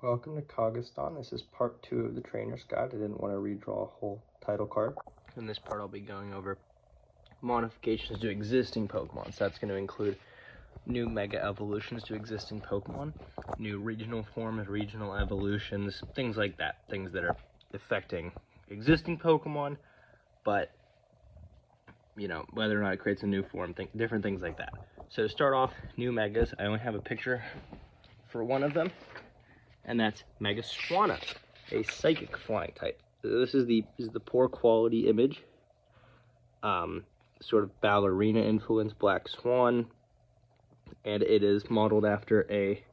Welcome to Khagazstan. This is part 2 of the trainer's guide. I didn't want to redraw a whole title card. In this part, I'll be going over modifications to existing Pokemon. So that's going to include new Mega Evolutions to existing Pokemon, new regional forms, regional evolutions, things like that. Things that are affecting existing Pokemon, but, you know, whether or not it creates a new form, different things like that. So to start off, new Megas, I only have a picture for one of them, and that's Mega Swanna, a psychic flying type. This is the poor quality image. Sort of ballerina influence Black Swan, and it is modeled after a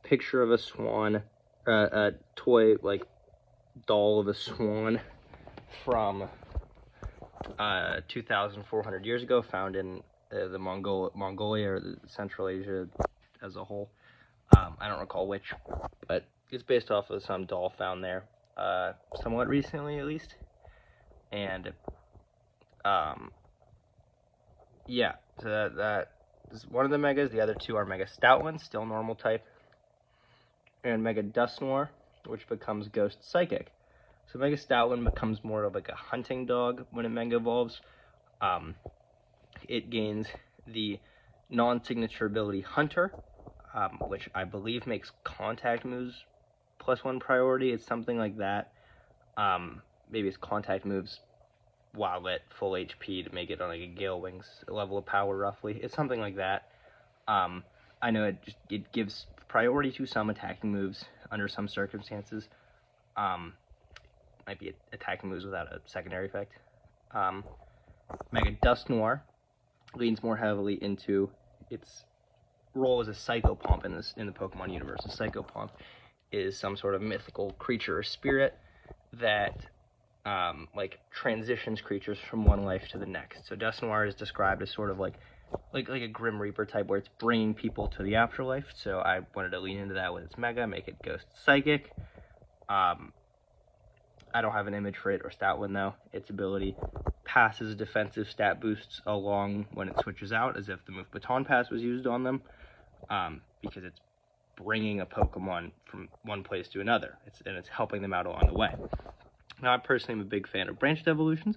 picture of a swan, a toy like doll of a swan from 2,400 years ago, found in the Mongolia or the Central Asia as a whole. I don't recall which, but it's based off of some doll found there, somewhat recently at least. And yeah, so that is one of the Megas. The other two are Mega Stoutland, still normal type, and Mega Dusknoir, which becomes Ghost Psychic. So Mega Stoutland becomes more of like a hunting dog when it Mega evolves. It gains the non-signature ability Hunter, which I believe makes contact moves +1 priority. It's something like that. Maybe it's contact moves while at full HP to make it on like a Gale Wings level of power, roughly. It's something like that. I know it gives priority to some attacking moves under some circumstances. Might be attacking moves without a secondary effect. Mega Dusknoir leans more heavily into its role as a Psychopomp in the Pokemon universe. A Psychopomp is some sort of mythical creature or spirit that like transitions creatures from one life to the next. So Dusknoir is described as sort of like a Grim Reaper type, where it's bringing people to the afterlife. So I wanted to lean into that with its Mega, make it Ghost Psychic. I don't have an image for it or Stoutland though. Its ability passes defensive stat boosts along when it switches out, as if the move Baton Pass was used on them, because it's bringing a Pokemon from one place to another, and it's helping them out along the way. Now, I personally am a big fan of branched evolutions,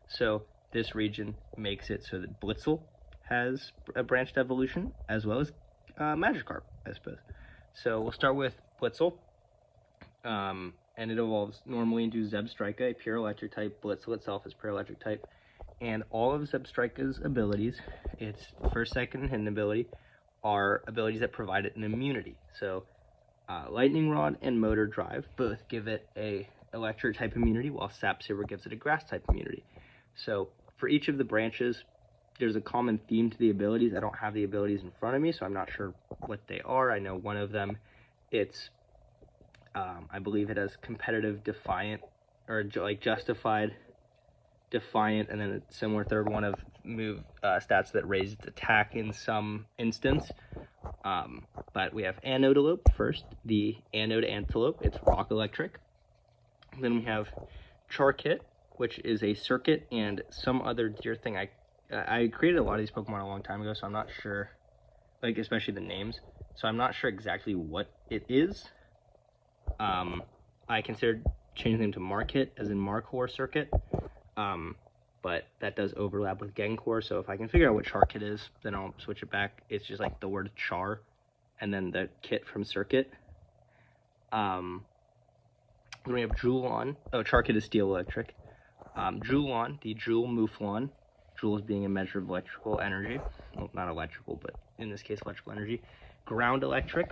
so this region makes it so that Blitzel has a branched evolution, as well as Magikarp, I suppose. So we'll start with Blitzel, and it evolves normally into Zebstrika, a pure electric type. Blitzel itself is pure electric type, and all of Zebstrika's abilities, its first, second, and hidden ability, are abilities that provide it an immunity. So Lightning Rod and Motor Drive both give it a electric type immunity, while Sap Saber gives it a grass type immunity. So for each of the branches, there's a common theme to the abilities. I don't have the abilities in front of me, so I'm not sure what they are. I know one of them, it's I believe it has competitive defiant, or like justified defiant, and then a similar third one of move stats that raise its attack in some instance. But we have Anodalope first, the Anode Antelope. It's rock electric. Then we have Charkit, which is a circuit and some other deer thing. I created a lot of these Pokemon a long time ago, so I'm not sure, like especially the names. So I'm not sure exactly what it is. I considered changing them to Markit, as in Markor Circuit, but that does overlap with Genkor. So if I can figure out what Charkit is, then I'll switch it back. It's just like the word Char, and then the kit from Circuit. Then we have Julon. Oh, Charkit is Steel Electric. Julon, the Jewel Mouflon. Jewel is being a measure of electrical energy. Well, not electrical, but in this case, electrical energy. Ground Electric.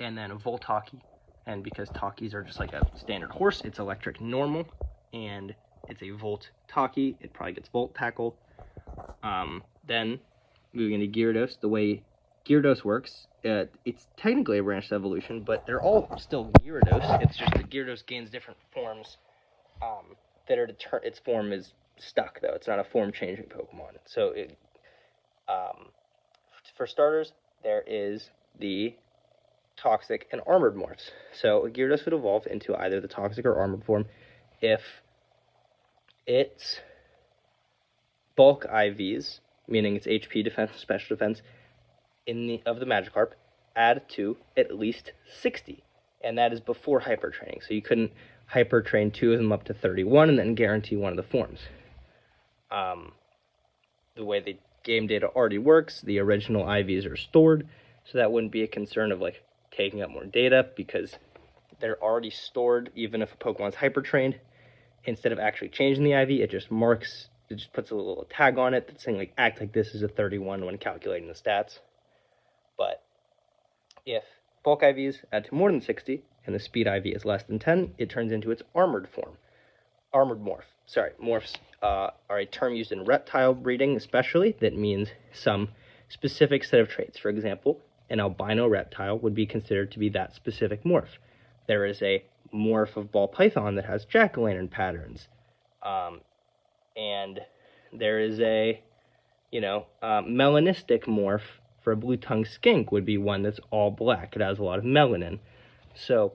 And then a Voltaki. And because Takis are just like a standard horse, it's electric normal. And it's a Volt Taki. It probably gets Volt Tackle. Then, moving into Gyarados, the way Gyarados works, it's technically a branched evolution, but they're all still Gyarados. It's just that Gyarados gains different forms that are its form is stuck, though. It's not a form-changing Pokemon. So, for starters, there is the Toxic and Armored morphs. So, Gyarados would evolve into either the Toxic or Armored form if its bulk IVs, meaning its HP defense, special defense, of the Magikarp, add to at least 60. And that is before hypertraining. So you couldn't hypertrain 2 of them up to 31 and then guarantee one of the forms. The way the game data already works, the original IVs are stored, so that wouldn't be a concern of like taking up more data because they're already stored. Even if a Pokemon's hypertrained, instead of actually changing the IV, it just puts a little tag on it that's saying like act like this is a 31 when calculating the stats. But if bulk IVs add to more than 60 and the speed IV is less than 10, it turns into its armored form. Armored morph. Sorry, morphs are a term used in reptile breeding especially that means some specific set of traits. For example, an albino reptile would be considered to be that specific morph. There is a morph of ball python that has jack-o'-lantern patterns. And there is a, melanistic morph for a blue-tongued skink would be one that's all black. It has a lot of melanin. So,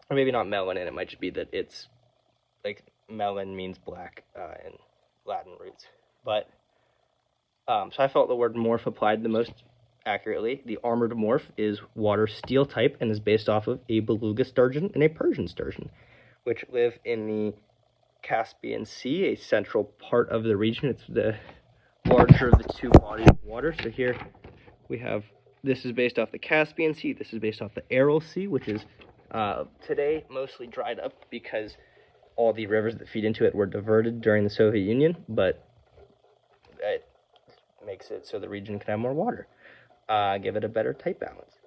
or maybe not melanin, it might just be that it's, like, melon means black in Latin roots. But, so I felt the word morph applied the most accurately. The armored morph is water steel type and is based off of a beluga sturgeon and a Persian sturgeon, which live in the Caspian Sea, a central part of the region. It's the larger of the two bodies of water. So here we have, this is based off the Caspian Sea, this is based off the Aral Sea, which is today mostly dried up because all the rivers that feed into it were diverted during the Soviet Union, but it makes it so the region can have more water, give it a better type balance.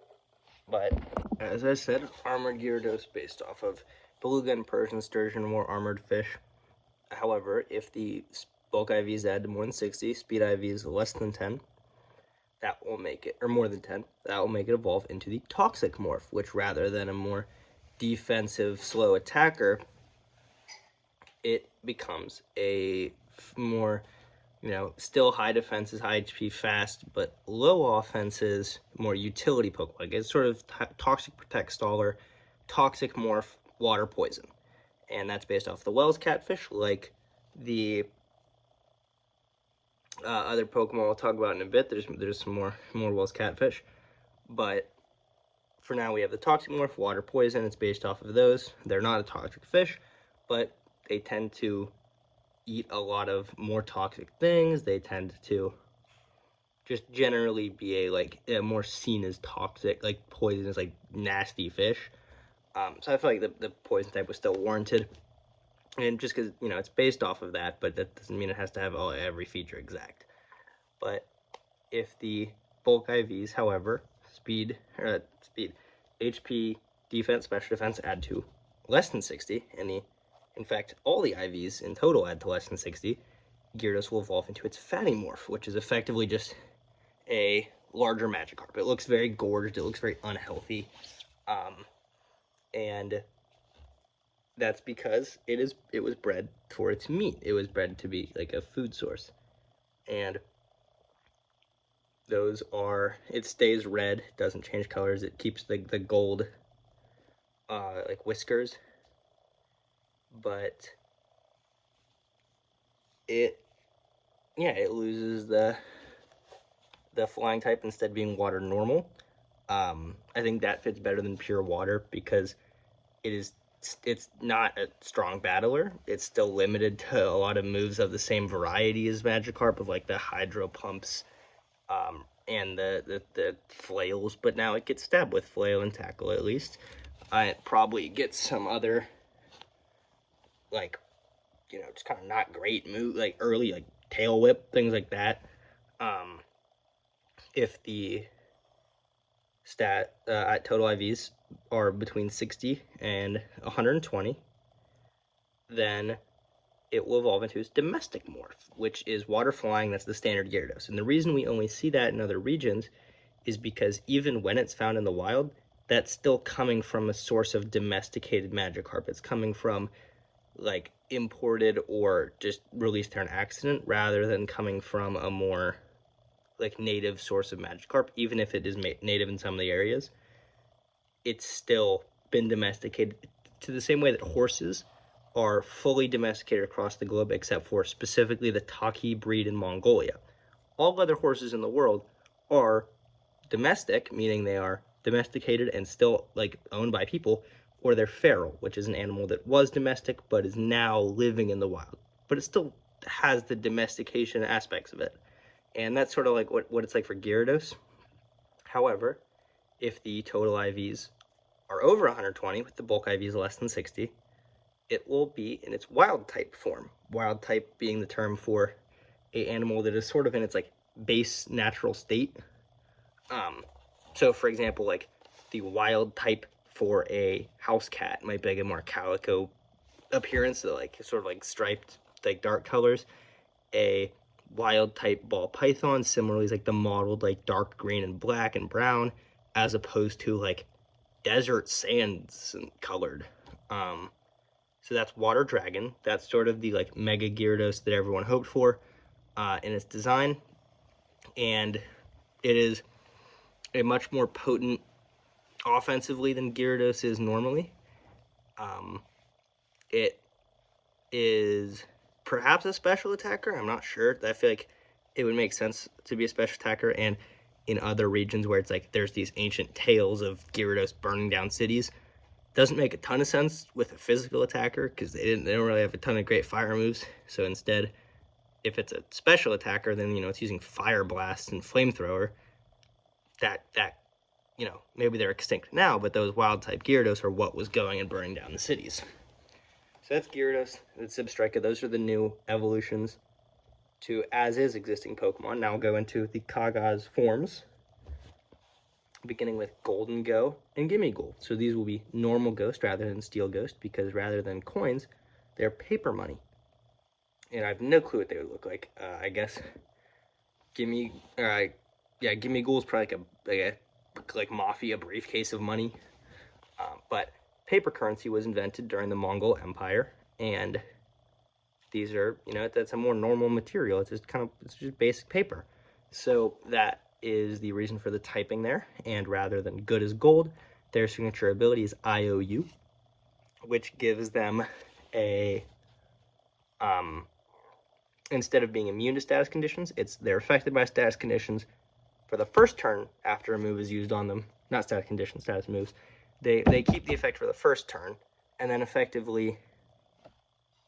But as I said, armored Gyarados based off of beluga and Persian sturgeon, more armored fish. However, if the bulk IVs add to more than 60, speed IVs less than 10, that will make it, or more than 10, that will make it evolve into the toxic morph, which rather than a more defensive, slow attacker, it becomes a more, still high defenses, high HP, fast, but low offenses, more utility Pokemon. It's sort of toxic protect staller, toxic morph, water poison. And that's based off the Wells catfish, like the other Pokemon we'll talk about in a bit. There's some more Wells catfish. But for now, we have the toxic morph, water poison. It's based off of those. They're not a toxic fish, but they tend to eat a lot of more toxic things. They tend to just generally be a more seen as toxic, like poisonous, like nasty fish. So I feel like the poison type was still warranted. And just because, it's based off of that, but that doesn't mean it has to have every feature exact. But if the bulk IVs, however, speed, HP, defense, special defense add to less than 60, and in fact, all the IVs in total add to less than 60, Gyarados will evolve into its fatty morph, which is effectively just a larger Magikarp. It looks very gorged, it looks very unhealthy, and that's because it was bred for its meat. It was bred to be like a food source. And it stays red, doesn't change colors, it keeps the gold like whiskers. But it loses the flying type instead being water normal. I think that fits better than pure water because it's not a strong battler. It's still limited to a lot of moves of the same variety as Magikarp, of like the Hydro Pumps and the flails, but now it gets stabbed with flail and tackle at least. It probably gets some other, like, just kind of not great move, like early, like tail whip, things like that. If the total IVs are between 60 and 120, then it will evolve into its domestic morph, which is water flying. That's the standard Gyarados. And the reason we only see that in other regions is because even when it's found in the wild, that's still coming from a source of domesticated Magikarp. It's coming from like imported or just released through an accident rather than coming from a more like native source of Magikarp. Even if it is native in some of the areas, it's still been domesticated to the same way that horses are fully domesticated across the globe except for specifically the Taki breed in Mongolia. All other horses in the world are domestic, meaning they are domesticated and still like owned by people, or they're feral, which is an animal that was domestic but is now living in the wild, but it still has the domestication aspects of it. And that's sort of like what it's like for Gyarados. However, if the total IVs are over 120, with the bulk IVs less than 60, it will be in its wild type form. Wild type being the term for a animal that is sort of in its like base natural state. So for example, like the wild type for a house cat might be like a more calico appearance, so like sort of like striped, like dark colors. A wild type ball python similarly is like the mottled like dark green and black and brown, as opposed to like desert sands and colored. So that's water dragon. That's sort of the like mega Gyarados that everyone hoped for in its design, and it is a much more potent offensively than Gyarados is normally. It is perhaps a special attacker. I'm not sure. I feel like it would make sense to be a special attacker, and in other regions where it's like there's these ancient tales of Gyarados burning down cities, doesn't make a ton of sense with a physical attacker because they don't really have a ton of great fire moves. So instead, if it's a special attacker, then it's using fire blast and flamethrower. That maybe they're extinct now, but those wild type Gyarados are what was going and burning down the cities. So that's Gyarados, that's Zebstrika. Those are the new evolutions to as-is existing Pokemon. Now we'll go into the Khagaz forms, beginning with Golden Go and Gimme Gold. So these will be normal Ghost rather than Steel Ghost, because rather than coins, they're paper money. And I have no clue what they would look like. I guess Gimme Gold is probably like Mafia briefcase of money. But paper currency was invented during the Mongol Empire, and these are, that's a more normal material. It's just basic paper. So that is the reason for the typing there. And rather than good as gold, their signature ability is IOU, which gives them a, instead of being immune to status conditions, they're affected by status conditions for the first turn after a move is used on them. Not status conditions, status moves. They keep the effect for the first turn, and then effectively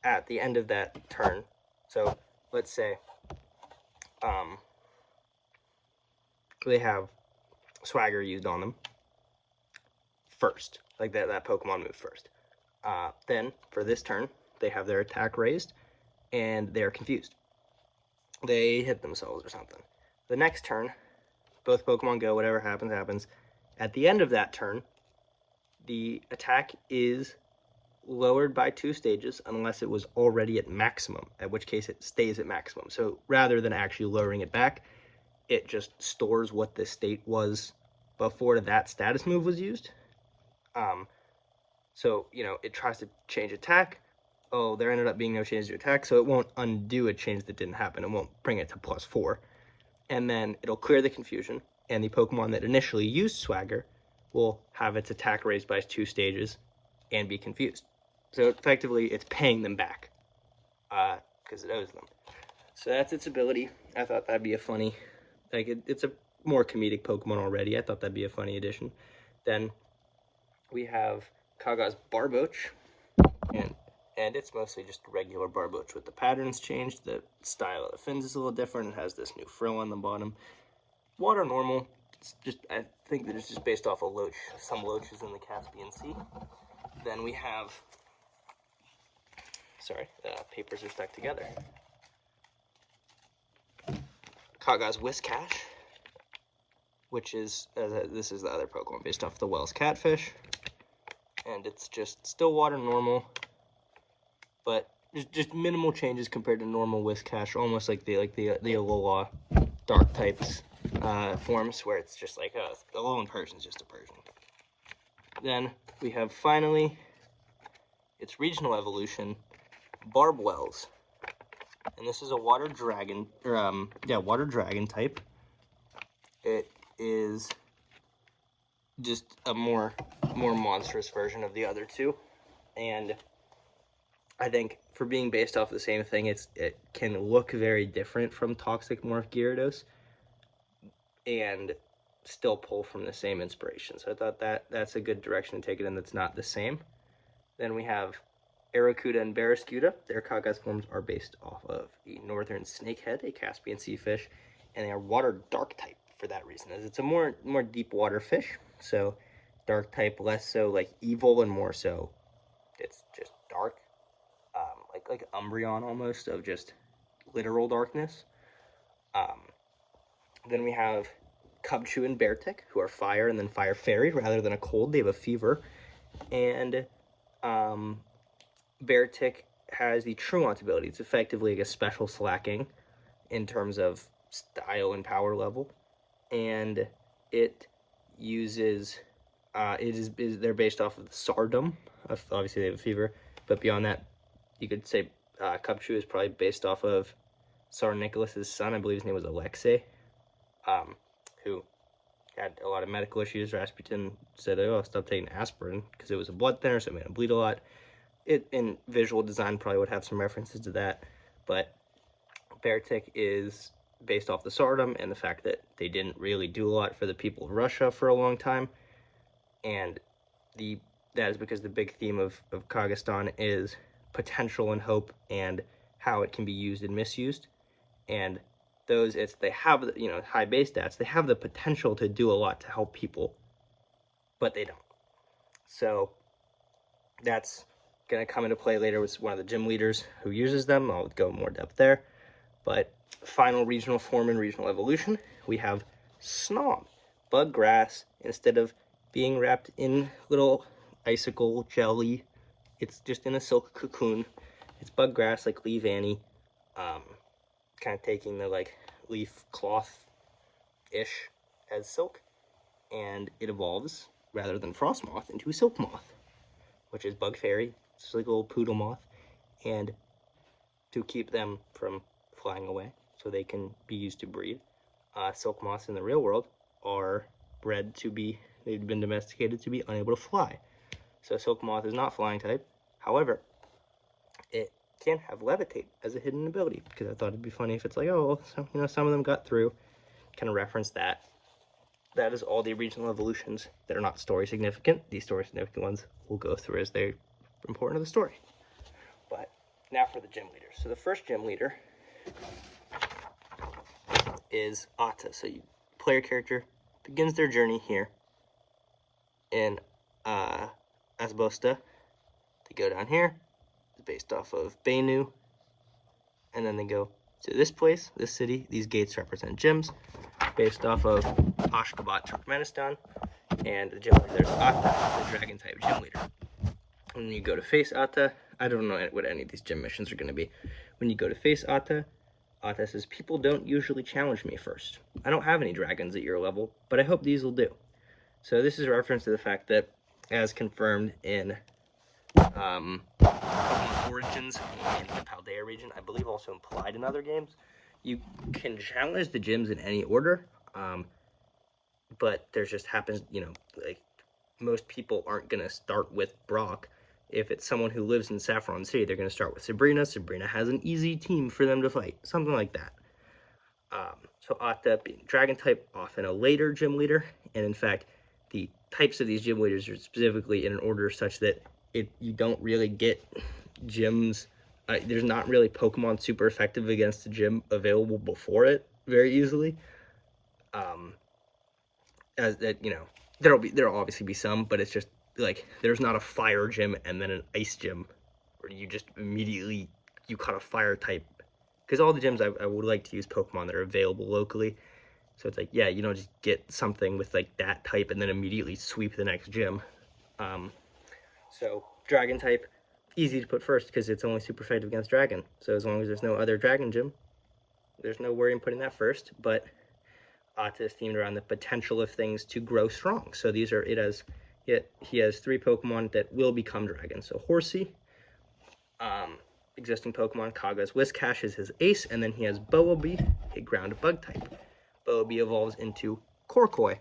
at the end of that turn, so let's say they have Swagger used on them first, like that Pokemon move first. Then for this turn, they have their attack raised, and they're confused. They hit themselves or something. The next turn, both Pokemon go, whatever happens, happens. At the end of that turn, the attack is lowered by 2 stages unless it was already at maximum, at which case it stays at maximum. So rather than actually lowering it back, it just stores what the state was before that status move was used. So, it tries to change attack. Oh, there ended up being no change to attack, so it won't undo a change that didn't happen. It won't bring it to +4. And then it'll clear the confusion, and the Pokemon that initially used Swagger will have its attack raised by 2 stages and be confused. So effectively, it's paying them back because it owes them. So that's its ability. I thought that'd be a funny, it's a more comedic Pokemon already. I thought that'd be a funny addition. Then we have Khagaz Barboach, and it's mostly just regular Barboach with the patterns changed. The style of the fins is a little different. It has this new frill on the bottom. Water normal. It's just, I think that it's just based off of some loaches in the Caspian Sea. Then we have, papers are stuck together. Khagaz Whiscash, which is, this is the other Pokemon based off the Wells Catfish. And it's just still water normal, but just minimal changes compared to normal Whiscash, almost like the Alola dark types forms, where it's just like, the Alolan Persian is just a Persian. Then we have finally its regional evolution, Barbwells. And this is a water dragon, water dragon type. It is just a more monstrous version of the other two. And I think for being based off the same thing, it can look very different from Toxic Morph Gyarados. And still pull from the same inspiration. So I thought that's a good direction to take it in that's not the same. Then we have Aracuda and Barracuda. Their Khagaz forms are based off of the northern snakehead, a Caspian sea fish, and they are water dark type for that reason, as it's a more deep water fish. So dark type, less so like evil and more so it's just dark, like Umbreon almost, of just literal darkness. Then we have Cubchoo and Beartic, who are fire and then fire fairy rather than a cold. They have a fever. And Beartic has the Truant ability. It's effectively like a special slacking in terms of style and power level. And it uses, they're based off of the Sardom. Obviously they have a fever, but beyond that, you could say Cubchoo is probably based off of Tsar Nicholas's son. I believe his name was Alexei, who had a lot of medical issues. Rasputin said, "Oh, stop taking aspirin," because it was a blood thinner, so it made him bleed a lot. It in visual design probably would have some references to that, but Beartic is based off the Tsardom and the fact that they didn't really do a lot for the people of Russia for a long time, and that is because the big theme of Khagazstan is potential and hope and how it can be used and misused. And those, they have, high base stats, they have the potential to do a lot to help people, but they don't. So that's going to come into play later with one of the gym leaders who uses them. I'll go more depth there. But final regional form and regional evolution, we have Snom, bug grass. Instead of being wrapped in little icicle jelly, it's just in a silk cocoon. It's bug grass like Leaf Annie, kind of taking the like leaf cloth ish as silk, and it evolves rather than frost moth into a silk moth, which is bug fairy. It's like a little poodle moth, and to keep them from flying away so they can be used to breed, silk moths in the real world are bred to be, they've been domesticated to be unable to fly. So silk moth is not flying type. However, it can have levitate as a hidden ability, because I thought it'd be funny if it's like, oh, so, some of them got through, kind of reference that. That is all the regional evolutions that are not story significant. These story significant ones we'll go through as they're important to the story. But now for the gym leaders. So the first gym leader is Atta. So player character begins their journey here in Asbosta. They go down here. It's based off of Bainu. And then they go to this place, this city. These gates represent gyms, based off of Ashgabat, Turkmenistan. And the gym leader, there's Atta, the dragon type gym leader. When you go to face Atta, I don't know what any of these gym missions are going to be. When you go to face Atta, Atta says, people don't usually challenge me first. I don't have any dragons at your level, but I hope these will do. So this is a reference to the fact that, as confirmed in Pokemon Origins and the Paldea region, I believe also implied in other games, you can challenge the gyms in any order, but there just happens, like, most people aren't going to start with Brock. If it's someone who lives in Saffron City, they're going to start with Sabrina. Sabrina has an easy team for them to fight, something like that. So Atta, being dragon type, often a later gym leader, and in fact, the types of these gym leaders are specifically in an order such that you don't really get gyms. There's not really Pokemon super effective against the gym available before it very easily. As that, there'll obviously be some, but it's just like there's not a fire gym and then an ice gym where you just immediately cut a fire type, because all the gyms I would like to use Pokemon that are available locally. So it's like, yeah, just get something with like that type and then immediately sweep the next gym. So dragon type, easy to put first because it's only super effective against dragon. So as long as there's no other dragon gym, there's no worry in putting that first. But Atta is themed around the potential of things to grow strong. So he has 3 Pokemon that will become dragons. So Horsey, existing Pokemon, Kagaz Whiscash is his ace, and then he has Boabi, a ground bug type. Boabi evolves into Korkoi,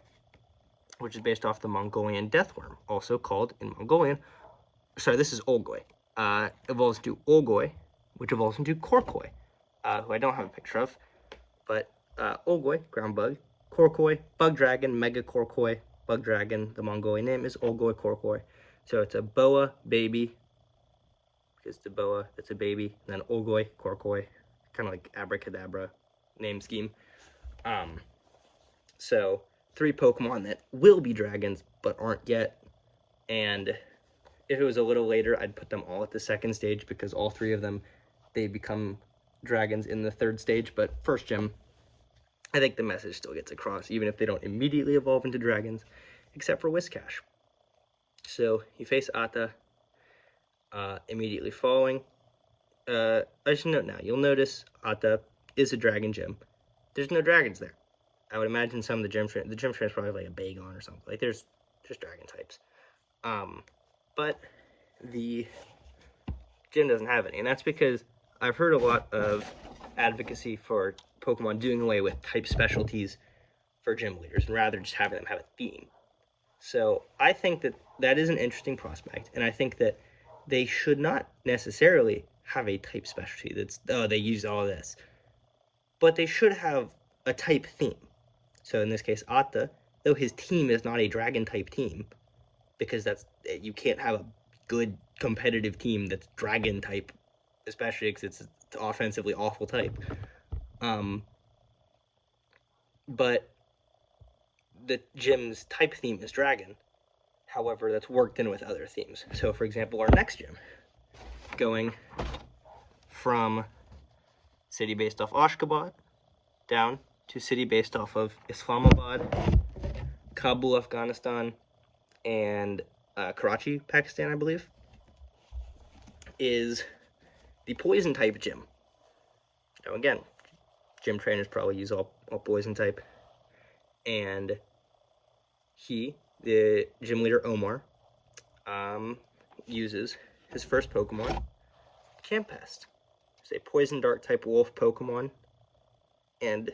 which is based off the Mongolian deathworm, also called in Mongolian, this is Olgoi. Evolves into Olgoi, which evolves into Korkoi, who I don't have a picture of, but Olgoi, ground bug, Korkoi, bug dragon, mega Korkoi, bug dragon. The Mongolian name is Olgoi Korkoi. So it's a boa baby, because the boa, it's a baby, and then Olgoi Korkoi, kind of like abracadabra name scheme. So 3 Pokemon that will be dragons but aren't yet, and if it was a little later, I'd put them all at the 2nd stage, because all 3 of them, they become dragons in the 3rd stage. But first gym, I think the message still gets across, even if they don't immediately evolve into dragons, except for Whiscash. So you face Atta, immediately following. I should note now, you'll notice Atta is a dragon gym. There's no dragons there. I would imagine some of the gym trainers probably have like a Bagon or something. Like there's just dragon types. But the gym doesn't have any, and that's because I've heard a lot of advocacy for Pokemon doing away with type specialties for gym leaders, and rather just having them have a theme. So I think that that is an interesting prospect, and I think that they should not necessarily have a type specialty that's, oh, they use all this, but they should have a type theme. So in this case, Atta, though his team is not a dragon type team, because you can't have a good competitive team that's dragon type, especially because it's an offensively awful type. But the gym's type theme is dragon. However, that's worked in with other themes. So, for example, our next gym, going from city based off Ashgabat down to city based off of Islamabad, Kabul, Afghanistan, and Karachi, Pakistan, I believe, is the poison type gym. Now, again, gym trainers probably use all poison type. And the gym leader Omar, uses his first Pokemon, Campest. It's a poison dark type wolf Pokemon, and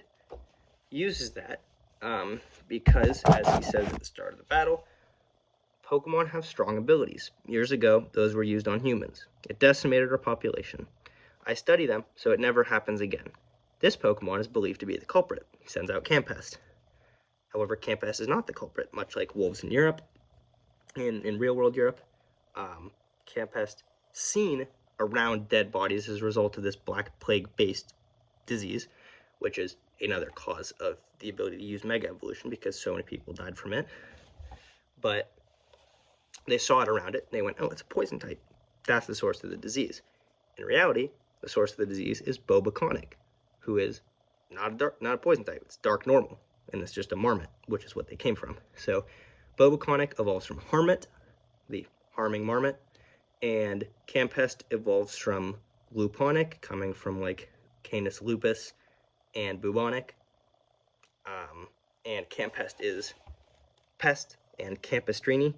uses that because, as he says at the start of the battle, Pokemon have strong abilities. Years ago, those were used on humans. It decimated our population. I study them, so it never happens again. This Pokemon is believed to be the culprit. He sends out Campest. However, Campest is not the culprit, much like wolves in Europe, in real-world Europe. Campest seen around dead bodies as a result of this Black Plague-based disease, which is another cause of the ability to use Mega Evolution, because so many people died from it. But they saw it around it, and they went, oh, it's a poison type. That's the source of the disease. In reality, the source of the disease is Bobaconic, who is not a poison type. It's dark normal, and it's just a marmot, which is what they came from. So Bobaconic evolves from Harmot, the harming marmot, and Campest evolves from Luponic, coming from like Canis lupus and Bubonic. And Campest is pest, and Campestrini,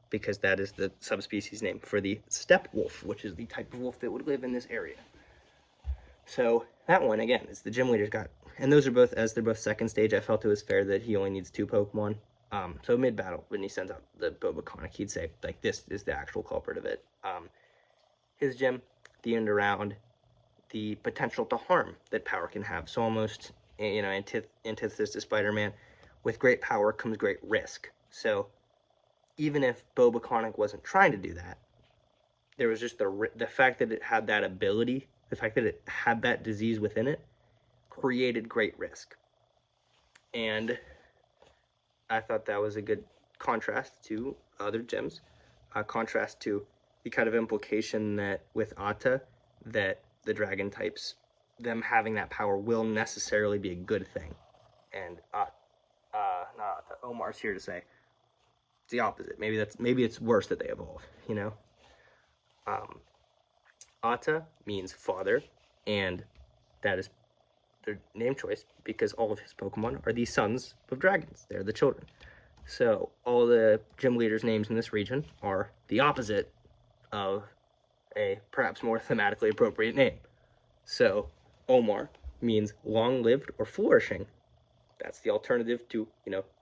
because that is the subspecies name for the steppe wolf, which is the type of wolf that would live in this area. So that one, again, is the gym leader's got, and those are both, as they're both 2nd stage, I felt it was fair that he only needs 2 Pokemon. So mid-battle, when he sends out the Bobaconic, he'd say, like, this is the actual culprit of it. His gym, the end around, the potential to harm that power can have. So almost, antithesis to Spider-Man, with great power comes great risk. So even if Bobaconic wasn't trying to do that, there was just the fact that it had that ability, the fact that it had that disease within it, created great risk. And I thought that was a good contrast to other gyms, a contrast to the kind of implication that with Atta, that the dragon types, them having that power will necessarily be a good thing. And Omar's here to say it's the opposite. Maybe it's worse that they evolve, Atta means father, and that is their name choice because all of his Pokemon are the sons of dragons. They're the children. So all the gym leaders' names in this region are the opposite of a perhaps more thematically appropriate name. So Omar means long-lived or flourishing. That's the alternative to,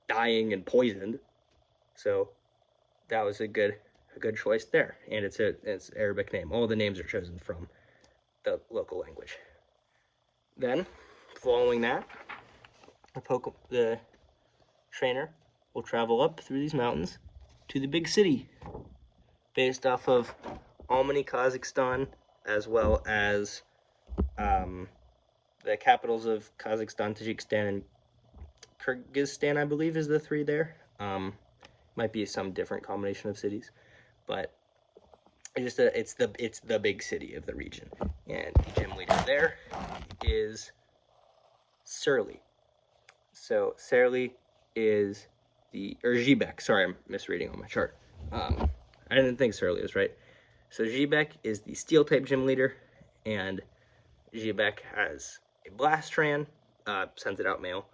dying and poisoned. So that was a good choice there. And it's Arabic name. All the names are chosen from the local language. Then, following that, the trainer will travel up through these mountains to the big city, based off of Almaty, Kazakhstan, as well as the capitals of Kazakhstan, Tajikistan, and Khagazstan, I believe, is the three there. Might be some different combination of cities, but it's the big city of the region. And the gym leader there is Surly. So Surly is Zhibek. Sorry, I'm misreading on my chart. I didn't think Surly was right. So Zhibek is the steel type gym leader, and Zhibek has a Blastran, sends it out mail,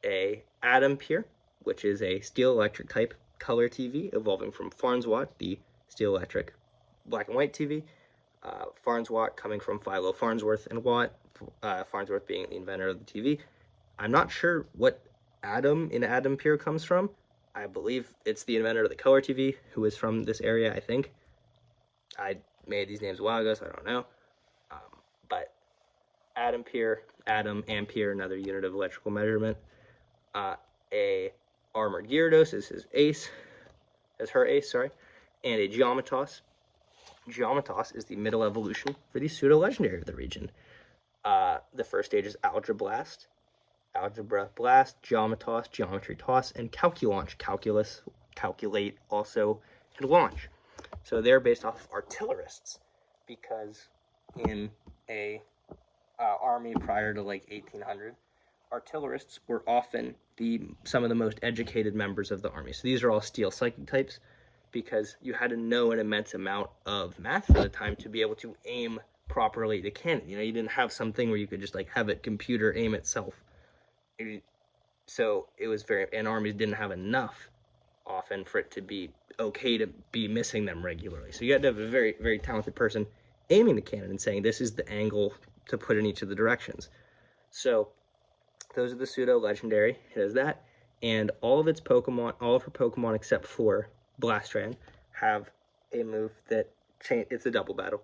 a Adampere, which is a steel electric type color TV evolving from Farnsworth, the steel electric black and white TV. Farnsworth coming from Philo Farnsworth and Watt, Farnsworth being the inventor of the TV. I'm not sure what Adam in Adampere comes from. I believe it's the inventor of the color TV, who is from this area, I think. I made these names a while ago, so I don't know. But Adampere, Ampere, another unit of electrical measurement. A armored Gyarados is his ace, as her ace, sorry, and a Geomatos. Geomatos is the middle evolution for the pseudo-legendary of the region. The first stage is Algebra Blast, Geomatos, Geometry Toss, and Calculaunch, Calculus, Calculate also, and Launch. So they're based off of artillerists, because in a army prior to like 1800, artillerists were often some of the most educated members of the army. So these are all steel psychic types, because you had to know an immense amount of math for the time to be able to aim properly the cannon. You didn't have something where you could just like have it computer aim itself. So it was and armies didn't have enough often for it to be okay to be missing them regularly. So you had to have a very, very talented person aiming the cannon and saying, this is the angle to put in each of the directions. So those are the pseudo-legendary. It has that. And all of her Pokemon except for Blastran have a move that it's a double battle.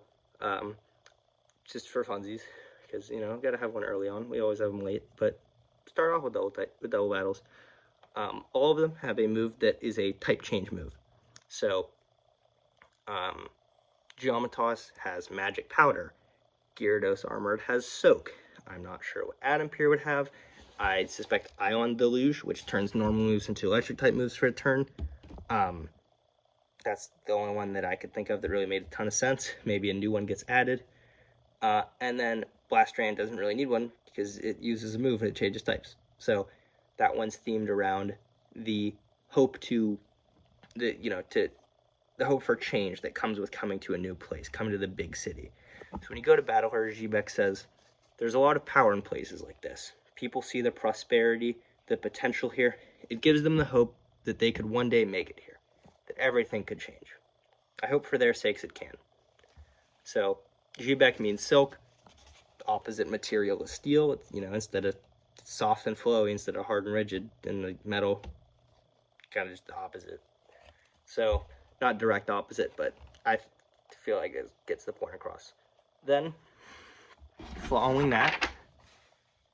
Just for funsies. Because, gotta have one early on. We always have them late. But start off with double battles. All of them have a move that is a type change move. So, Geomatos has Magic Powder. Gyarados Armored has Soak. I'm not sure what Adampere would have. I suspect Ion Deluge, which turns normal moves into electric type moves for a turn. That's the only one that I could think of that really made a ton of sense. Maybe a new one gets added. And then Blastran doesn't really need one because it uses a move and it changes types. So that one's themed around the hope the hope for change that comes with coming to a new place, coming to the big city. So when you go to battle her, Zhibek says, there's a lot of power in places like this. People see the prosperity, the potential here. It gives them the hope that they could one day make it here, that everything could change. I hope for their sakes it can. So Zhibek means silk. The opposite material is steel. It's, instead of soft and flowy, instead of hard and rigid, and the metal, kind of just the opposite. So not direct opposite, but I feel like it gets the point across. Then, following that,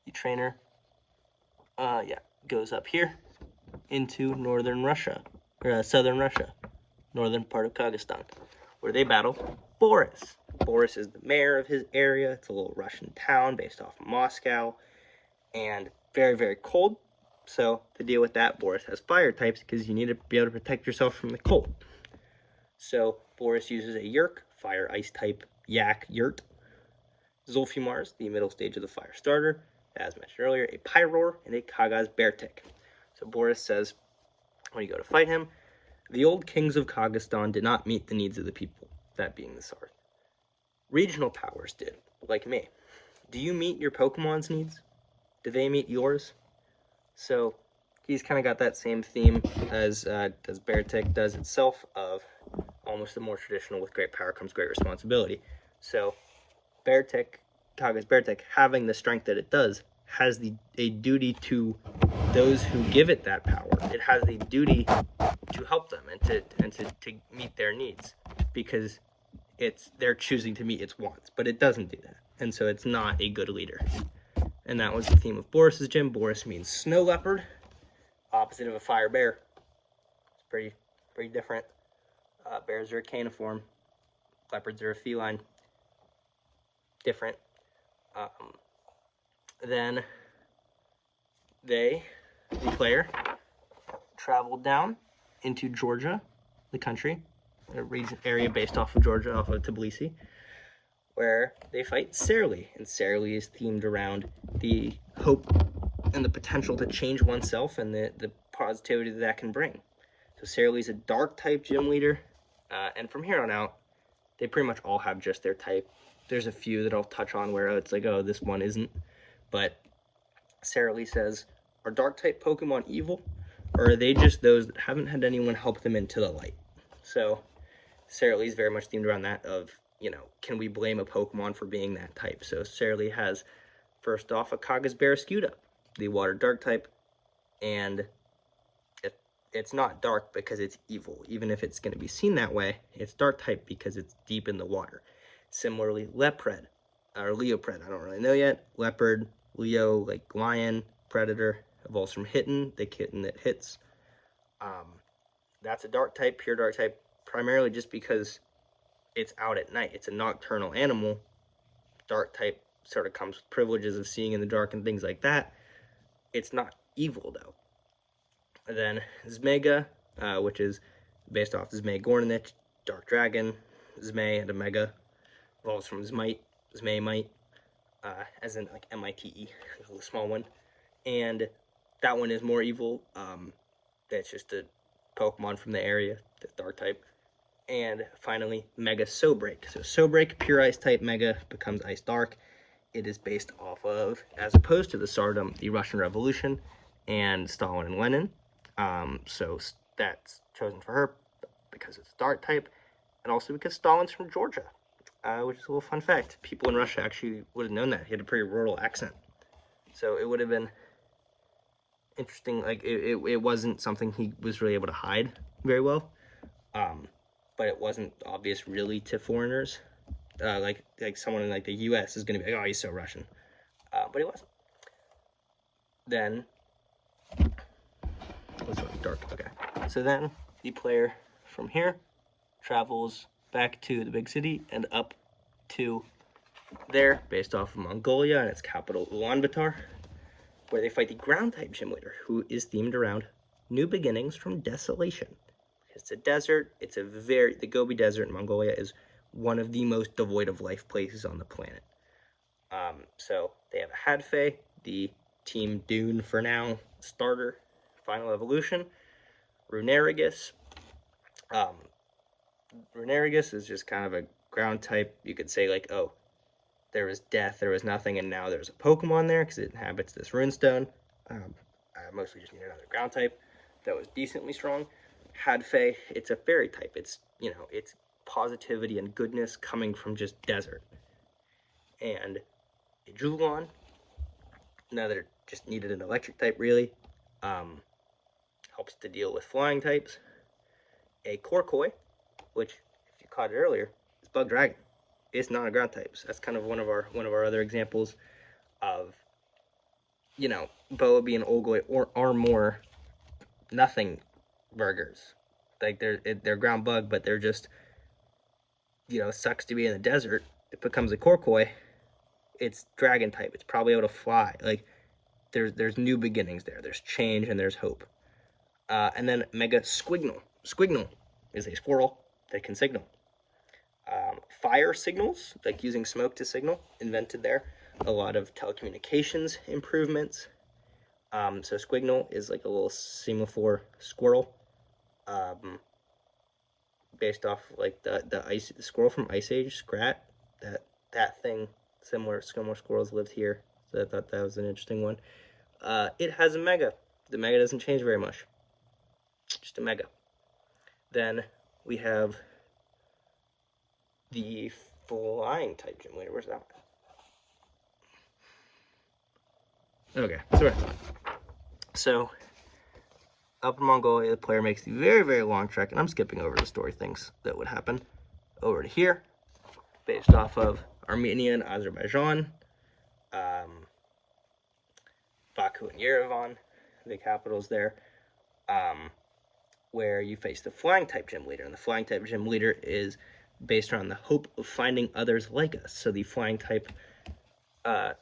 the trainer, goes up here into northern Russia, or southern Russia, northern part of Khagazstan, where they battle Boris. Boris is the mayor of his area. It's a little Russian town based off of Moscow, and very, very cold. So to deal with that, Boris has fire types because you need to be able to protect yourself from the cold. So Boris uses a Yerk, fire ice type Yak Yurt. Zulfimars, the middle stage of the fire starter, as mentioned earlier, a Pyroar and a Khagazstan. So Boris says, when you go to fight him, the old kings of Khagazstan did not meet the needs of the people, that being the Tsar. Regional powers did, like me. Do you meet your Pokemon's needs? Do they meet yours? So he's kind of got that same theme as Beartic does itself, of almost the more traditional, with great power comes great responsibility. So Khagazstan, having the strength that it does, has a duty to those who give it that power. It has the duty to help them and to meet their needs, because they're choosing to meet its wants, but it doesn't do that, and so it's not a good leader. and that was the theme of Boris's gym. Boris means snow leopard, opposite of a fire bear. It's pretty different. Bears are a caniform, leopards are a feline. Different. Then the player, traveled down into Georgia, the country, a area based off of Georgia, off of Tbilisi, where they fight Saralie, and Saralie is themed around the hope and the potential to change oneself and the positivity that can bring. So Saralie is a dark type gym leader, and from here on out, they pretty much all have just their type. There's a few that I'll touch on where it's like, oh, this one isn't, but Saralie says, are dark type Pokemon evil, or are they just those that haven't had anyone help them into the light? So Saralie is very much themed around that of, you know, can we blame a Pokemon for being that type? So Saralie has, first off, a Khagazstan, the water dark type, and it's not dark because it's evil. Even if it's going to be seen that way, it's dark type because it's deep in the water. Similarly, Lepred, or Leopred, I don't really know yet. Leopard, Leo, like lion, predator, evolves from Hitton, the kitten that hits. That's a dark type, pure dark type, primarily just because it's out at night. It's a nocturnal animal. Dark type sort of comes with privileges of seeing in the dark and things like that. It's not evil, though. And then Zmega, which is based off Zmei Gornich, dark dragon. Zmei and Omega evolves from Zmite, Zmei-mite, as in like M-I-T-E, a small one. And that one is more evil. That's just a Pokemon from the area, the dark type. And finally, Mega Sobreak. So Sobreak, pure ice type Mega, becomes ice dark. It is based off of, as opposed to the Tsardom, the Russian Revolution and Stalin and Lenin. So that's chosen for her because it's a dark type, and also because Stalin's from Georgia, which is a little fun fact. People in Russia actually would have known that. He had a pretty rural accent. So it would have been interesting. Like, it wasn't something he was really able to hide very well. But it wasn't obvious really to foreigners. Like someone in like the U.S. is going to be like, oh, he's so Russian. But he wasn't. Then, let's go dark. Okay. So then the player from here travels back to the big city and up to there, based off of Mongolia and its capital Ulaanbaatar, where they fight the ground type gym leader, who is themed around new beginnings from desolation. It's a desert. The Gobi Desert in Mongolia is one of the most devoid of life places on the planet. So they have a Hadfei, the Team Dune for now starter, final evolution. Runerigus. Runerigus is just kind of a ground type. You could say like, oh, there was death, there was nothing, and now there's a Pokemon there because it inhabits this runestone. I mostly just need another ground type that was decently strong. Hadfei, it's a fairy type. It's, you know, it's positivity and goodness coming from just desert. And a Julon, now that it just needed an electric type, really, helps to deal with flying types. A Korkoi, which, if you caught it earlier, is Bug Dragon. It's not a ground type. So that's kind of one of our other examples of, you know, Boabi and Olgoy are more nothing burgers. Like they're ground bug, but they're just, you know, sucks to be in the desert. It becomes a Korkoi. It's dragon type. It's probably able to fly. Like there's new beginnings there. There's change and there's hope. And then Mega Squignal. Squignal is a squirrel that can signal. Fire signals, like using smoke to signal, invented there. A lot of telecommunications improvements. So Squignal is like a little semaphore squirrel, based off like the squirrel from Ice Age, Scrat. That thing, similar squirrels lived here, so I thought that was an interesting one. It has a Mega. The Mega doesn't change very much. Just a Mega. Then we have the flying type gym leader. Where's that one? Okay, sorry. So, up in Mongolia, the player makes the very, very long trek, and I'm skipping over the story things that would happen, over to here, based off of Armenia and Azerbaijan. Baku and Yerevan, the capitals there, where you face the flying type gym leader. And the flying type gym leader is based on the hope of finding others like us. So the flying type,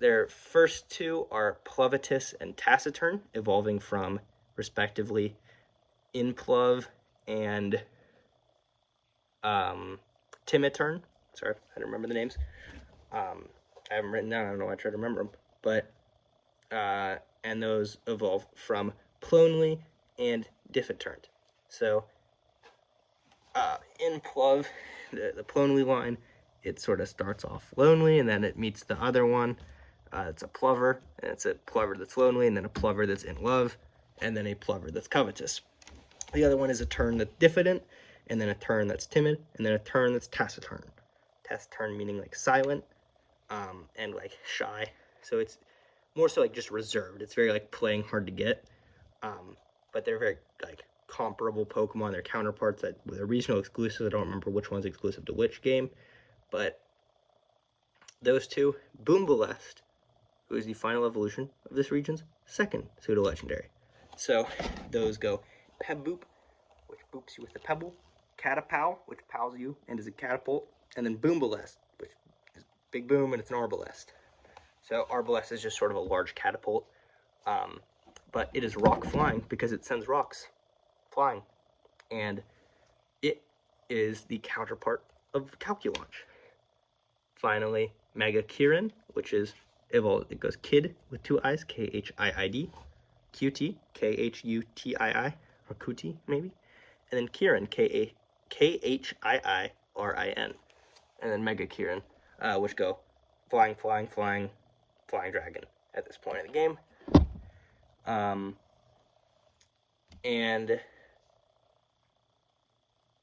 their first two are Plovitus and Taciturn, evolving from, respectively, Inplov and Timiturn. Sorry, I don't remember the names. I haven't written down. I don't know why I try to remember them. But, and those evolve from Plonly and Diffiturned. So, in Plov, the Plonly line, it sort of starts off lonely, and then it meets the other one. It's a plover, and it's a plover that's lonely, and then a plover that's in love, and then a plover that's covetous. The other one is a tern that's diffident, and then a tern that's timid, and then a tern that's taciturn. Taciturn meaning like silent, and like shy. So it's more so like just reserved. It's very like playing hard to get, but they're very like comparable Pokemon. They're counterparts that they're regional exclusives. I don't remember which one's exclusive to which game, but those two, Boombalest, who is the final evolution of this region's second pseudo-legendary. So those go Pebboop, which boops you with a pebble, Catapow, which pows you and is a catapult, and then Boombalest, which is Big Boom and it's an Arbalest. So Arbalest is just sort of a large catapult, but it is rock flying because it sends rocks flying, and it is the counterpart of Calculaunch. Finally, Mega Kirin, which is evolved. It goes Kid with two I's, Khid, QT, Khutii, or Kuti maybe, and then Kirin, Khiirin, and then Mega Kirin, which go flying dragon at this point in the game. And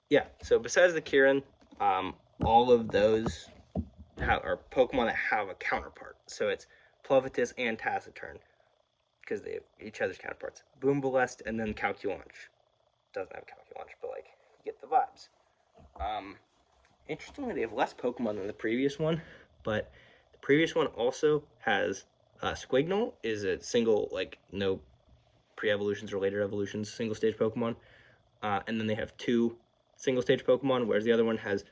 yeah, so besides the Kirin, all of those are Pokemon that have a counterpart. So it's Plovitus and Taciturn, because they have each other's counterparts. Boombalest and then Calculaunch. Doesn't have Calculaunch, but like, you get the vibes. Interestingly, they have less Pokemon than the previous one, but the previous one also has Squignole is a single, like, no pre-evolutions or later evolutions, single stage Pokemon. And then they have two single stage Pokemon, whereas the other one has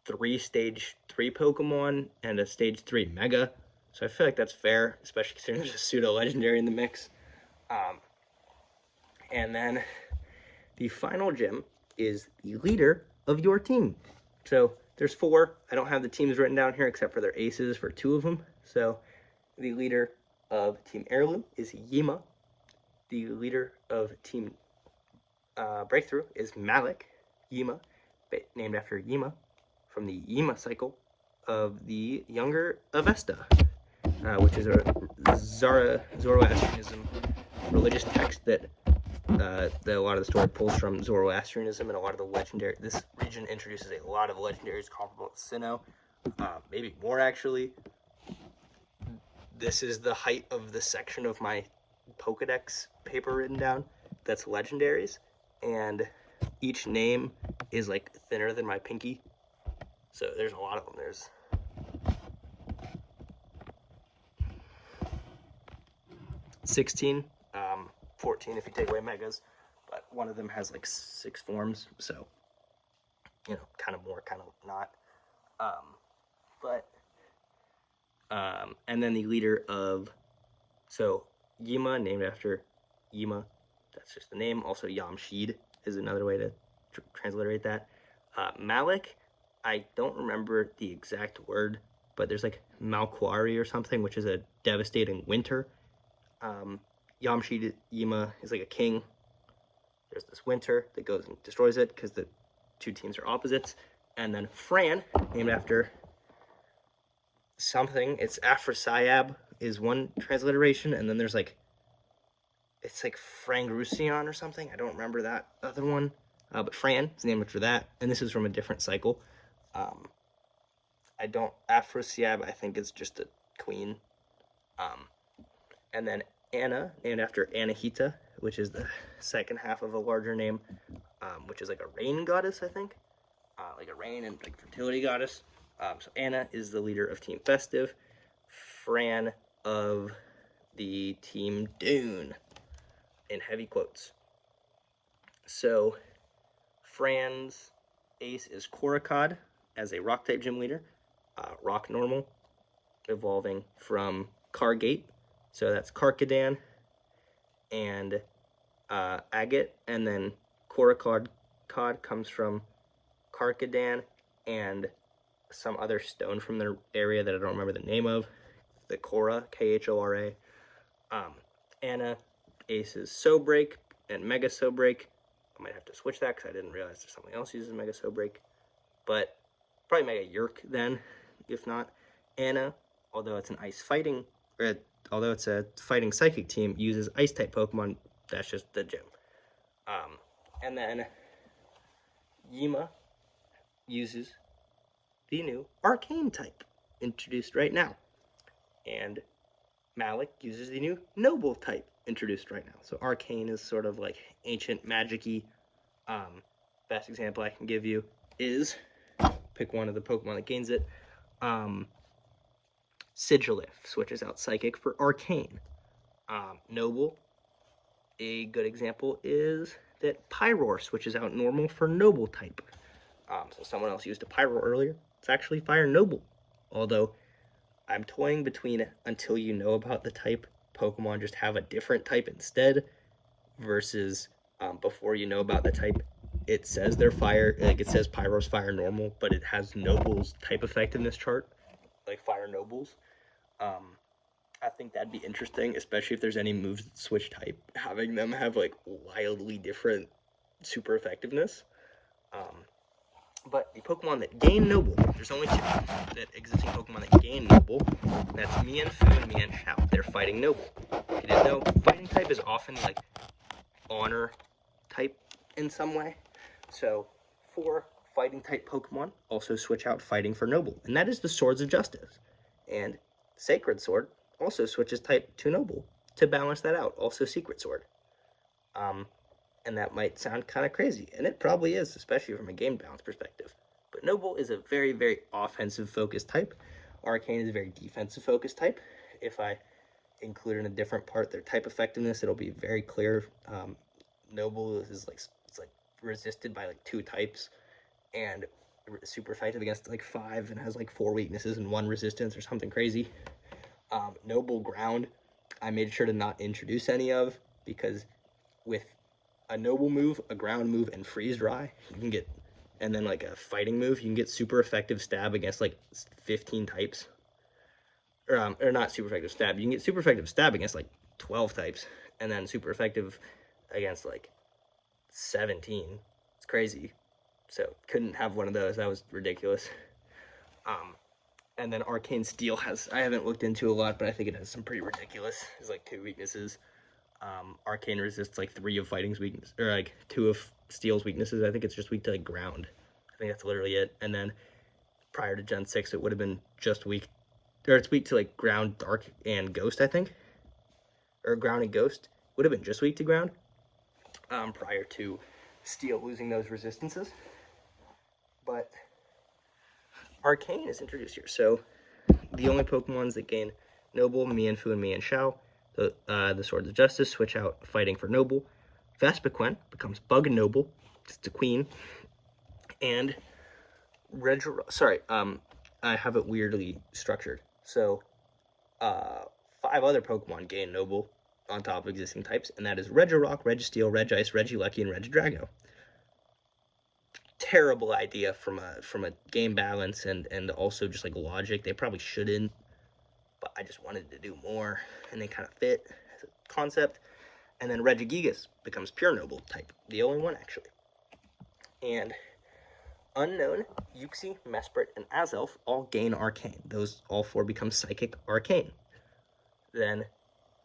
3 stage 3 Pokemon and a stage 3 Mega. So I feel like that's fair, especially considering there's a pseudo-legendary in the mix. And then the final gym is the leader of your team. So there's 4. I don't have the teams written down here except for their aces for 2 of them. So the leader of Team Heirloom is Yima. The leader of Team Breakthrough is Malik. Yima, named after Yima from the Yima cycle of the younger Avesta, which is a Zoroastrianism religious text that a lot of the story pulls from Zoroastrianism, and a lot of the legendary. This region introduces a lot of legendaries comparable to Sinnoh, maybe more actually. This is the height of the section of my Pokedex paper written down that's legendaries, and each name is like thinner than my pinky. So there's a lot of them. There's 16, 14 if you take away megas, but one of them has like 6 forms, so, you know, kind of more, kind of not. And then the leader of, so Yima, named after Yima, that's just the name. Also Yamshid is another way to transliterate that. Malik, I don't remember the exact word, but there's like Malquari or something, which is a devastating winter. Yamshid Yima is like a king. There's this winter that goes and destroys it because the 2 teams are opposites. And then Fran, named after something, it's Afrasiab is one transliteration, and then there's like, it's like Frangrusion or something. I don't remember that other one. But Fran is named after that, and this is from a different cycle. Afrasiab, I think it's just a queen. And then Anna, named after Anahita, which is the second half of a larger name, which is like a rain goddess, I think. Like a rain and like fertility goddess. So Anna is the leader of Team Festive. Fran of the Team Dune, in heavy quotes. So, Fran's ace is Korokod as a rock-type gym leader. Rock normal, evolving from Cargate. So that's Karkadan and Agate, and then Korokod comes from Karkadan and some other stone from their area that I don't remember the name of. The Khora, Khora. Anna aces So Break and Mega So Break. I might have to switch that because I didn't realize there's something else uses Mega So Break. But probably Mega Yerk then, if not. Anna, although it's an ice fighting, or although it's a fighting psychic team, uses ice type Pokemon. That's just the gym. And then Yima uses the new Arcane type introduced right now. And Malik uses the new Noble type introduced right now. So Arcane is sort of like ancient magic-y. Best example I can give you is, pick one of the Pokemon that gains it. Sigilif switches out Psychic for Arcane. Noble, a good example is that Pyroar switches out Normal for Noble type. So someone else used a Pyroar earlier. It's actually Fire Noble. Although, I'm toying between until you know about the type, Pokemon just have a different type instead, versus before you know about the type, it says they're fire, like it says Pyro's Fire Normal, but it has Noble's type effect in this chart, like Fire Nobles. I think that'd be interesting, especially if there's any moves that switch type, having them have like wildly different super effectiveness. But the Pokemon that gain Noble, there's only two that existing Pokemon that gain Noble. That's Mienfoo and Mienshao. They're fighting Noble. You didn't know fighting type is often like honor type in some way. So 4 fighting type Pokemon also switch out fighting for Noble, and that is the Swords of Justice. And Sacred Sword also switches type to Noble to balance that out. Also Secret Sword. And that might sound kind of crazy, and it probably is, especially from a game balance perspective. But Noble is a very, very offensive-focused type. Arcane is a very defensive-focused type. If I include in a different part their type effectiveness, it'll be very clear. Noble is like, it's like resisted by like 2 types, and super effective against like 5, and has like 4 weaknesses and 1 resistance or something crazy. Noble Ground, I made sure to not introduce any of, because with a Noble move, a ground move, and freeze dry, you can get, and then like a fighting move, you can get super effective stab against like 15 types. Or not super effective stab, you can get super effective stab against like 12 types, and then super effective against like 17. It's crazy. So couldn't have one of those, that was ridiculous. And then Arcane Steel has, I haven't looked into a lot, but I think it has some pretty ridiculous, it's like 2 weaknesses. Arcane resists like 3 of Fighting's weaknesses, or like 2 of Steel's weaknesses. I think it's just weak to like ground. I think that's literally it. And then prior to Gen 6, it would have been just weak, or it's weak to like ground, dark, and ghost, I think. Or ground and ghost. Would have been just weak to ground. Prior to Steel losing those resistances. But Arcane is introduced here. So the only Pokemons that gain Noble, Mienfoo, and Mienshao. The Swords of Justice switch out fighting for Noble. Vespiquen becomes Bug Noble. It's a queen. And I have it weirdly structured. So 5 other Pokemon gain Noble on top of existing types, and that is Regirock, Registeel, Regice, Regilucky, and Regidrago. Terrible idea from a game balance and also just like logic. They probably shouldn't, but I just wanted to do more, and they kind of fit as a concept. And then Regigigas becomes Pure Noble type, the only one actually. And Unknown, Uxie, Mesprit, and Azelf all gain Arcane. Those all 4 become Psychic Arcane. Then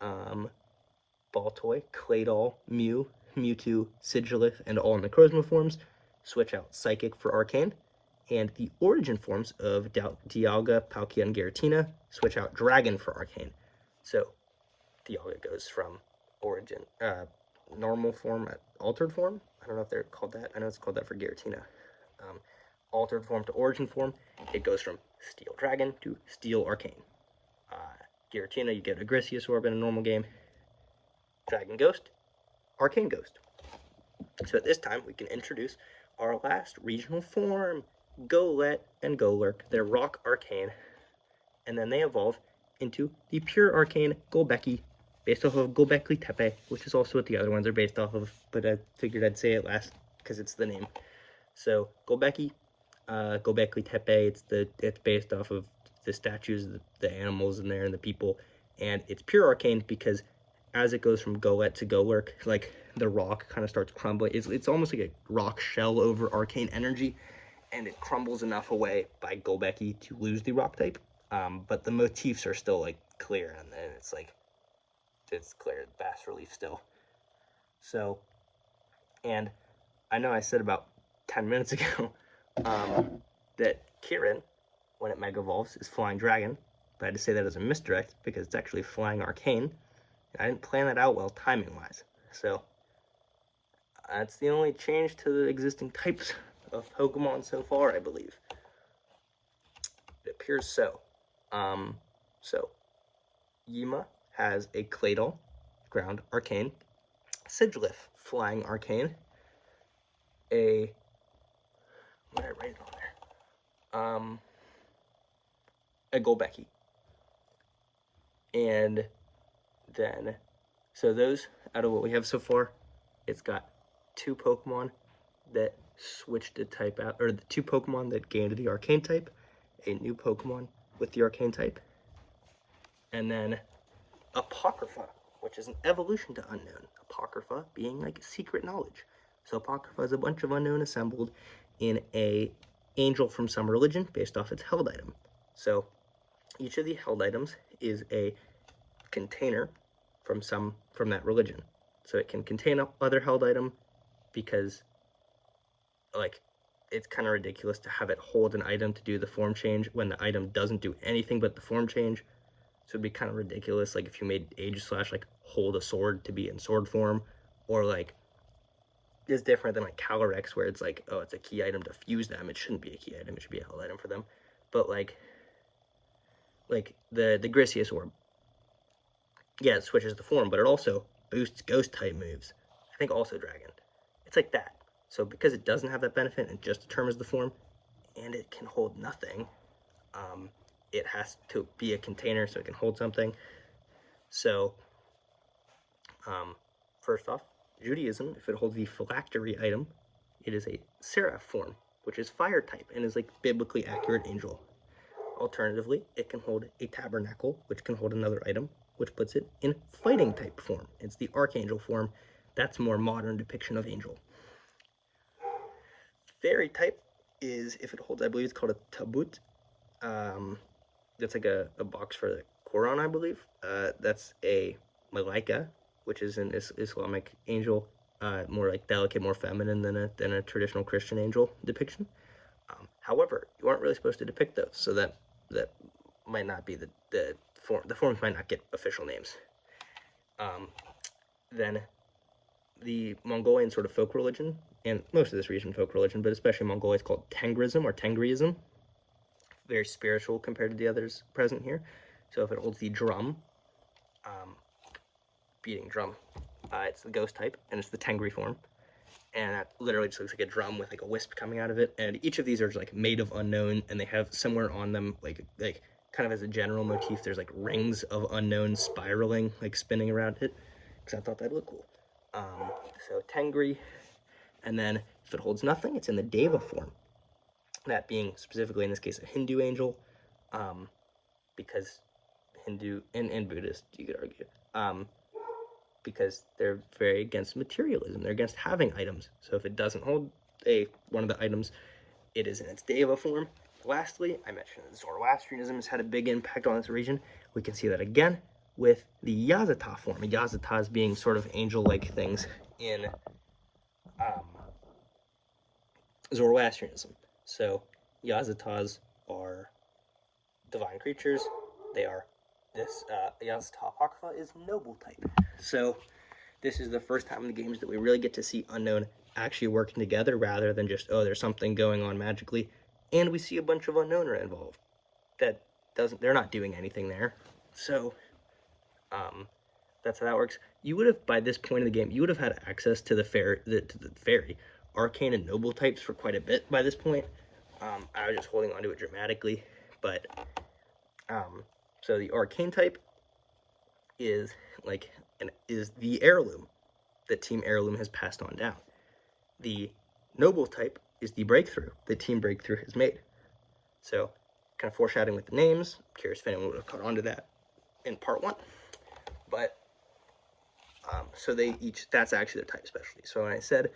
Baltoy, Claydol, Mew, Mewtwo, Sigilith, and all Necrozma forms switch out Psychic for Arcane. And the origin forms of Dialga, Palkia, and Giratina switch out Dragon for Arcane. So Dialga goes from origin, normal form, altered form. I don't know if they're called that. I know it's called that for Giratina. Altered form to origin form. It goes from Steel Dragon to Steel Arcane. Giratina, you get Agrissius Orb in a normal game. Dragon Ghost, Arcane Ghost. So at this time, we can introduce our last regional form, Golett and Golurk. They're Rock Arcane, and then they evolve into the pure Arcane Golbecki, based off of Gobekli Tepe, which is also what the other ones are based off of, but I figured I'd say it last because it's the name. So Gobekli, Gobekli Tepe, it's based off of the statues, the animals in there, and the people, and it's pure Arcane because as it goes from Golett to Golurk, like the rock kind of starts crumbling. It's almost like a rock shell over arcane energy, and it crumbles enough away by Golbecki to lose the rock type. But the motifs are still like clear, and then it's clear bas relief still. So, and I know I said about 10 minutes ago that Kirin, when it mega evolves, is Flying Dragon, but I had to say that as a misdirect because it's actually Flying Arcane. I didn't plan that out well timing-wise, so that's the only change to the existing types of Pokemon so far, I believe. It appears so. So Yima has a Claydol, Ground Arcane, Sigilyph, Flying Arcane, what did I write on there? A Golbecki, and then, so those, out of what we have so far, it's got 2 Pokemon that switched the type out, or the 2 Pokemon that gained the Arcane type, a new Pokemon with the Arcane type, and then Apocrypha, which is an evolution to Unknown. Apocrypha being like secret knowledge. So Apocrypha is a bunch of Unknown assembled in a angel from some religion based off its held item. So each of the held items is a container from that religion. So it can contain other held item because, like, it's kind of ridiculous to have it hold an item to do the form change when the item doesn't do anything but the form change. So it'd be kind of ridiculous, like, if you made Aegislash, like, hold a sword to be in sword form, or, like, it's different than, like, Calyrex, where it's like, oh, it's a key item to fuse them. It shouldn't be a key item. It should be a held item for them. But, like the Grisius Orb, yeah, it switches the form, but it also boosts Ghost-type moves. I think also Dragon. It's like that. So because it doesn't have that benefit and just determines the form, and it can hold nothing, it has to be a container so it can hold something. So, first off, Judaism, if it holds the phylactery item, it is a seraph form, which is fire type and is like biblically accurate angel. Alternatively, it can hold a tabernacle, which can hold another item, which puts it in fighting type form. It's the archangel form. That's more modern depiction of angel. Fairy type is, if it holds, I believe it's called a tabut. That's like a box for the Quran, I believe. That's a Malaika, which is an Islamic angel, more like delicate, more feminine than a traditional Christian angel depiction. However, you aren't really supposed to depict those, so that might not be the form. The forms might not get official names. Then the Mongolian sort of folk religion, and most of this region folk religion, but especially Mongolia, is called Tengrism or Tengriism. Very spiritual compared to the others present here. So if it holds the drum, beating drum, it's the ghost type, and it's the Tengri form. And that literally just looks like a drum with like a wisp coming out of it. And each of these are just like made of unknown, and they have somewhere on them, like kind of as a general motif, there's like rings of unknown spiraling, like spinning around it, because I thought that'd look cool. So Tengri, and then if it holds nothing, it's in the Deva form. That being specifically in this case a Hindu angel, because Hindu and Buddhist, you could argue, because they're very against materialism. They're against having items. So if it doesn't hold one of the items, it is in its Deva form. Lastly, I mentioned that Zoroastrianism has had a big impact on this region. We can see that again with the Yazata form. Yazatas being sort of angel-like things in Zoroastrianism. So Yazatas are divine creatures. They are this Yazata Apocrypha is noble type. So this is the first time in the games that we really get to see Unknown actually working together rather than just, oh, there's something going on magically. And we see a bunch of Unknown are involved. They're not doing anything there. So, that's how that works. You would have, by this point in the game, you would have had access to the fairy, arcane and noble types for quite a bit by this point. I was just holding onto it dramatically, but so the arcane type is is the heirloom that Team Heirloom has passed on down. The noble type is the breakthrough that Team Breakthrough has made. So, kind of foreshadowing with the names. I'm curious if anyone would have caught on to that in part 1. But so they each, that's actually their type specialty. So when I said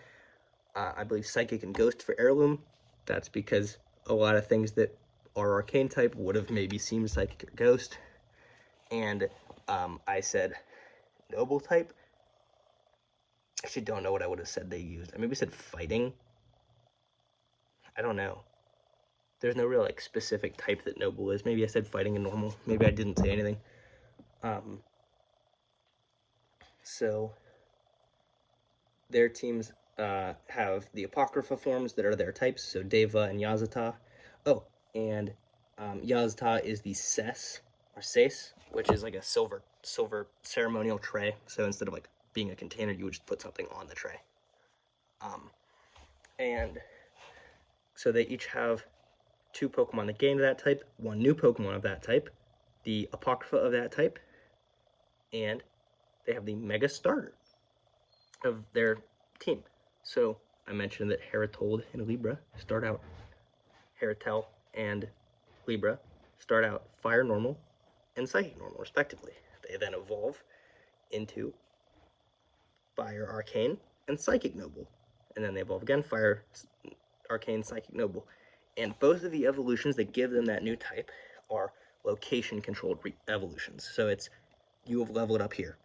I believe Psychic and Ghost for Heirloom, that's because a lot of things that are arcane type would have maybe seemed Psychic or Ghost. And I said Noble type. I actually don't know what I would have said they used. I maybe said Fighting. I don't know. There's no real like specific type that Noble is. Maybe I said Fighting and Normal. Maybe I didn't say anything. So their teams have the Apocrypha forms that are their types, so Deva and Yazata. Oh, and Yazata is the Ses, or Ses, which is like a silver ceremonial tray. So instead of like being a container, you would just put something on the tray. And so they each have 2 Pokemon that gain that type, 1 new Pokemon of that type, the Apocrypha of that type, and they have the Mega Starter of their team. So I mentioned that Haritold and Libra start out, Haritel and Libra start out Fire Normal and Psychic Normal, respectively. They then evolve into Fire Arcane and Psychic Noble. And then they evolve again, Fire Arcane, Psychic Noble. And both of the evolutions that give them that new type are location-controlled evolutions. So it's, you have leveled up here.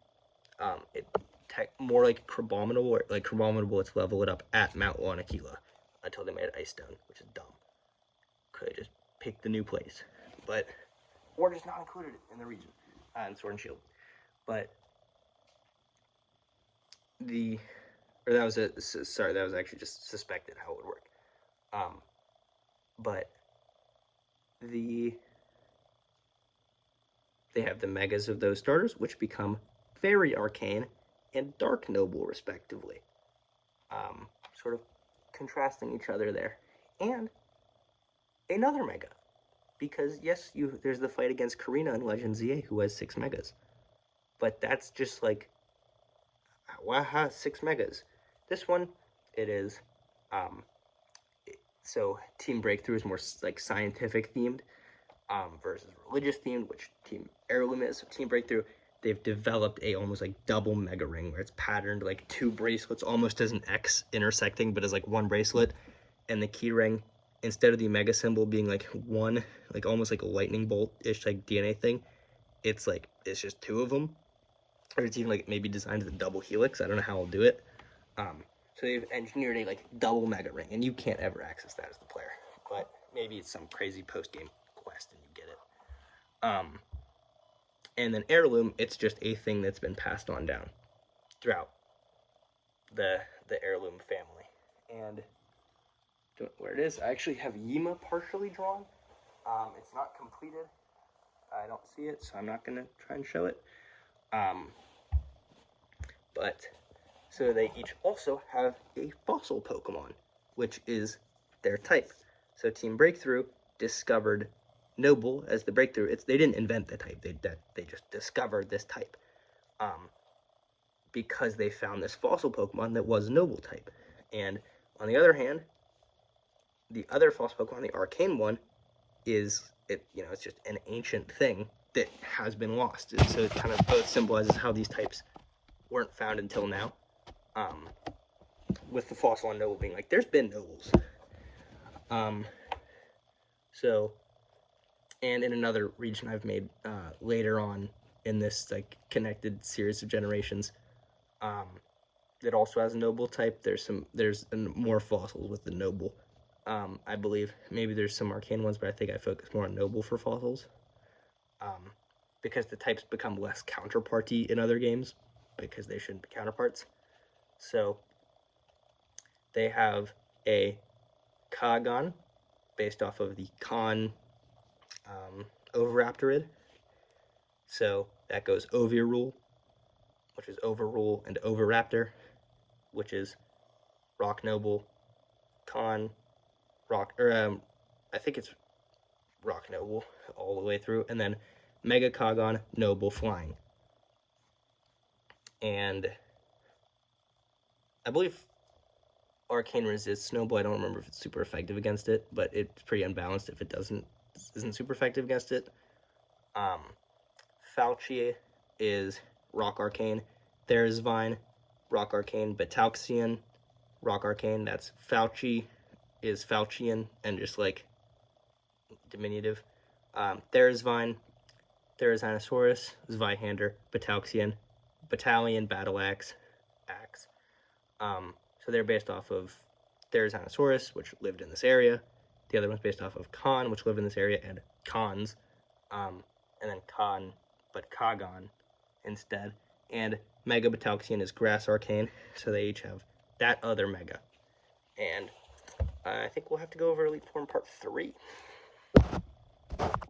More like Crabominable, or like Crabominable, it's level it up at Mount Wanakila until they made Ice Stone, which is dumb. Could have just picked the new place, but or just not included it in the region, in Sword and Shield. But that was actually just suspected how it would work. But they have the megas of those starters, which become Fairy Arcane and Dark Noble, respectively. Sort of contrasting each other there. And another mega. Because, yes, there's the fight against Karina in Legend ZA, who has 6 megas. But that's just like, waha, 6 megas. This one, it is, so Team Breakthrough is more like scientific themed, versus religious themed, which Team Heirloom is. So Team Breakthrough, they've developed a almost like double mega ring where it's patterned like 2 bracelets, almost as an X intersecting, but as like 1 bracelet. And the key ring, instead of the mega symbol being like 1, like almost like a lightning bolt-ish like DNA thing, it's just 2 of them. Or it's even like maybe designed as a double helix. I don't know how I'll do it. So they've engineered a like double mega ring, and you can't ever access that as the player. But maybe it's some crazy post-game quest and you get it. And then Heirloom, it's just a thing that's been passed on down throughout the Heirloom family. And where it is, I actually have Yima partially drawn. It's not completed. I don't see it, so I'm not going to try and show it. But so they each also have a fossil Pokemon, which is their type. So Team Breakthrough discovered Noble as the breakthrough. They didn't invent the type. They just discovered this type, because they found this fossil Pokemon that was Noble type. And on the other hand, the other fossil Pokemon, the Arcane one, it's just an ancient thing that has been lost. And so it kind of both symbolizes how these types weren't found until now. With the fossil and Noble being like, there's been Nobles. So, and in another region I've made later on in this like connected series of generations, that also has a Noble type. There's more fossils with the Noble. I believe maybe there's some Arcane ones, but I think I focus more on Noble for fossils. Because the types become less counterparty in other games, because they shouldn't be counterparts. So they have a Kagon, based off of the Khan Oviraptorid. So that goes Ovirule, which is Overrule, and Oviraptor, which is Rock Noble, Con, Rock, or I think it's Rock Noble all the way through, and then Mega Kagon, Noble, Flying. And I believe Arcane resists Noble. I don't remember if it's super effective against it, but it's pretty unbalanced if it isn't super effective against it. Fauci is Rock Arcane. There's Vine, Rock Arcane. Batauxian, Rock Arcane. That's Fauci is Faucian and just like diminutive. There's Vine, Therizinosaurus, Zweihander, Batauxian, Battalion, Battle Axe. So they're based off of Therizinosaurus, which lived in this area. The other one's based off of Con, which lived in this area, and Cons. And then Con, but Kagon instead. And Mega Batauxian is Grass Arcane, so they each have that other Mega. And I think we'll have to go over Elite Form Part 3.